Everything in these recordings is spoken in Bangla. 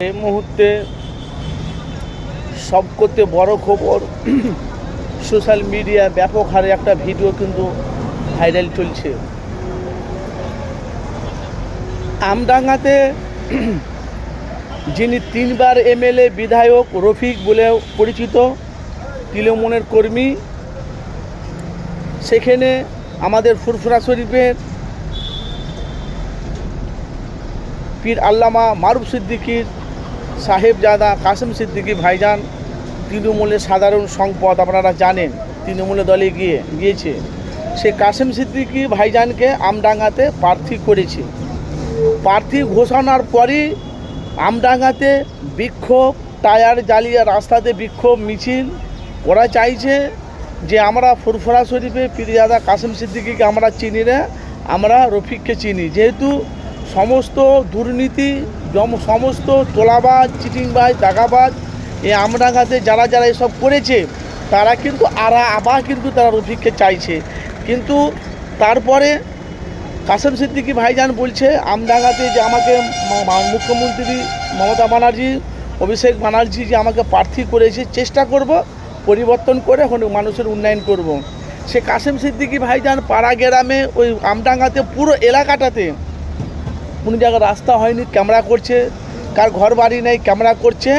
এই মুহূর্তে সবকথে বড় খবর, সোশ্যাল মিডিয়া ব্যাপক হারে একটা ভিডিও কিন্তু ভাইরাল চলছে। আমডাঙ্গাতে যিনি 3 বার এমএলএ বিধায়ক রফিক বলেও পরিচিত তৃণমূলের কর্মী, সেখানে আমাদের ফুরফুরা শরীফের পীর আল্লামা মারুফ সিদ্দিকীর সাহেবজাদা কাসেম সিদ্দিকী ভাইজান তৃণমূলের সাধারণ সম্পাদক, আপনারা জানেন তৃণমূলের দলে গিয়েছে। সে কাসেম সিদ্দিকী ভাইজানকে আমডাঙ্গাতে প্রার্থী করেছে। প্রার্থী ঘোষণার পরই আমডাঙ্গাতে বিক্ষোভ, টায়ার জ্বালিয়ে রাস্তাতে বিক্ষোভ মিছিল। ওরা চাইছে যে আমরা ফুরফুরা শরীফে পীরজাদা কাসেম সিদ্দিকীকে আমরা চিনি না, আমরা রফিককে চিনি। যেহেতু সমস্ত দুর্নীতি, সমস্ত তোলাবাজ, চিটিংবাজ, দাগাবাজ এই আমডাঙ্গাতে যারা যারা এসব করেছে তারা কিন্তু আবার কিন্তু তারা রফিককে চাইছে। কিন্তু তারপরে কাসেম সিদ্দিকী ভাইজান বলছে আমডাঙ্গাতে যে আমাকে মুখ্যমন্ত্রী মমতা ব্যানার্জি, অভিষেক ব্যানার্জি যে আমাকে প্রার্থী করেছে, চেষ্টা করব পরিবর্তন করে এখন মানুষের উন্নয়ন করব। সে কাসেম সিদ্দিকী ভাইজান পাড়া গ্রামে ওই আমডাঙ্গাতে পুরো এলাকাটাতে কোনো জায়গায় রাস্তা হয়নি, ক্যামেরা করছে, কার ঘর বাড়ি নেই ক্যামেরা করছে।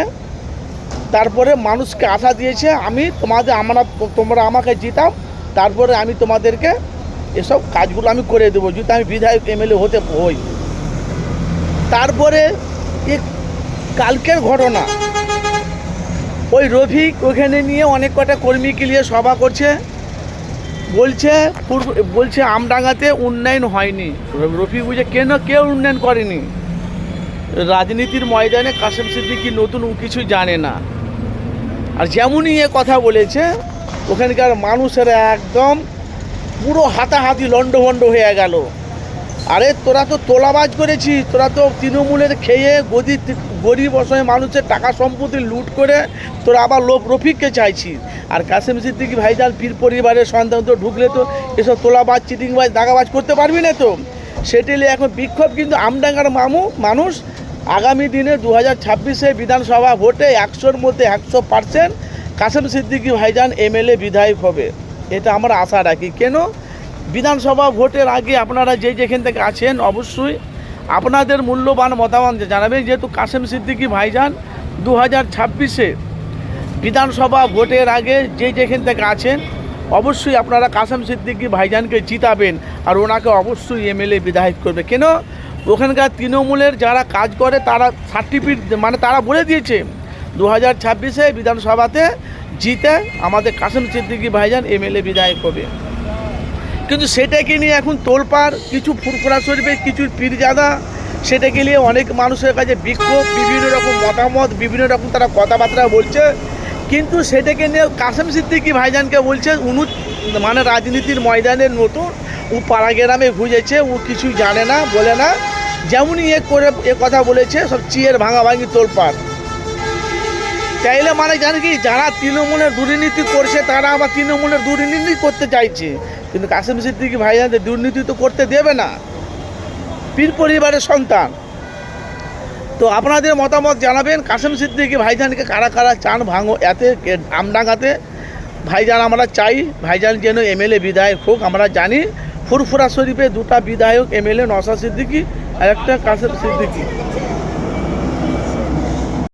তারপরে মানুষকে আশা দিয়েছে তোমরা আমাকে জিতাও, তারপরে আমি তোমাদেরকে এসব কাজগুলো আমি করে দেবো যদি আমি বিধায়ক এমএলএ হতে হই। তারপরে কালকের ঘটনা, ওই রফিক ওখানে নিয়ে অনেক কটা কর্মীকে নিয়ে সভা করছে, বলছে আমডাঙ্গাতে উন্নয়ন হয়নি। রফিক বুঝে কেউ উন্নয়ন করেনি। রাজনীতির ময়দানে কাসেম সিদ্দিকী নতুন কিছু জানে না। আর যেমনই কথা বলেছে ওখানকার মানুষেরা একদম পুরো হাতাহাতি লন্ডভন্ড হয়ে গেল। আরে তোরা তো তোলাবাজ করেছিস, তোরা তো তৃণমূলের খেয়ে গরিব অসহায় মানুষের টাকা সম্পত্তি লুট করে তোরা আবার রফিককে চাইছিস। আর কাসেম সিদ্দিকী ভাইজান পীর পরিবারের সন্তান, তো ঢুকলে তো এসব তোলাবাজ, চিটিংবাজ, দাগাবাজ করতে পারবি না। তো সেটাই এখন বিক্ষোভ। কিন্তু আমডাঙ্গার মানুষ আগামী দিনে 2026 বিধানসভা ভোটে 100-র মধ্যে 100% কাসেম সিদ্দিকী ভাইজান এমএলএ বিধায়ক হবে, এটা আমরা আশা রাখি। কেন বিধানসভা ভোটের আগে আপনারা যেখান থেকে আছেন অবশ্যই আপনাদের মূল্যবান মতামত জানাবেন। যেহেতু কাসেম সিদ্দিকী ভাইজান 2026 বিধানসভা ভোটের আগে যেখান থেকে আছেন অবশ্যই আপনারা কাসেম সিদ্দিকী ভাইজানকে জিতাবেন আর ওনাকে অবশ্যই এমএলএ বিধায়ক করবে। কেন ওখানকার তৃণমূলের যারা কাজ করে তারা সার্টিফিকেট তারা বলে দিয়েছে 2026 বিধানসভাতে জিতে আমাদের কাসেম সিদ্দিকী ভাইজান এমএলএ বিধায়ক হবে। কিন্তু সেটাকে নিয়ে এখন তোলপাড়, কিছু ফুরফুরা শরীফে কিছু পীরজাদা, সেটাকে নিয়ে অনেক মানুষের কাছে বিক্ষোভ, বিভিন্ন রকম মতামত, বিভিন্ন রকম তারা কথাবার্তা বলছে। কিন্তু সেটাকে নিয়ে কাসেম সিদ্দিকী ভাইজানকে বলছে রাজনীতির ময়দানের নতুন, ও পাড়া গ্রামে ঘুরেছে, ও কিছুই জানে না, বলে না। যেমনই কথা বলেছে সব চিয়ের ভাঙাভাঙি তোলপাড়। চাইলে জানে কি, যারা তৃণমূলের দুর্নীতি করছে তারা আবার তৃণমূলের দুর্নীতি করতে চাইছে। কিন্তু কাসেম সিদ্দিকী ভাইজানদের দুর্নীতি তো করতে দেবে না, পীর পরিবারের সন্তান। তো আপনাদের মতামত জানাবেন, কাসেম সিদ্দিকী ভাইজানকে কারা কারা চান এতে আমডাঙ্গাতে ভাইজান আমরা চাই, ভাইজান যেন এমএলএ বিধায়ক হোক। আমরা জানি ফুরফুরা শরীফে 2টা বিধায়ক এমএলএ, নওশাদ সিদ্দিকী আর একটা কাসেম সিদ্দিকী।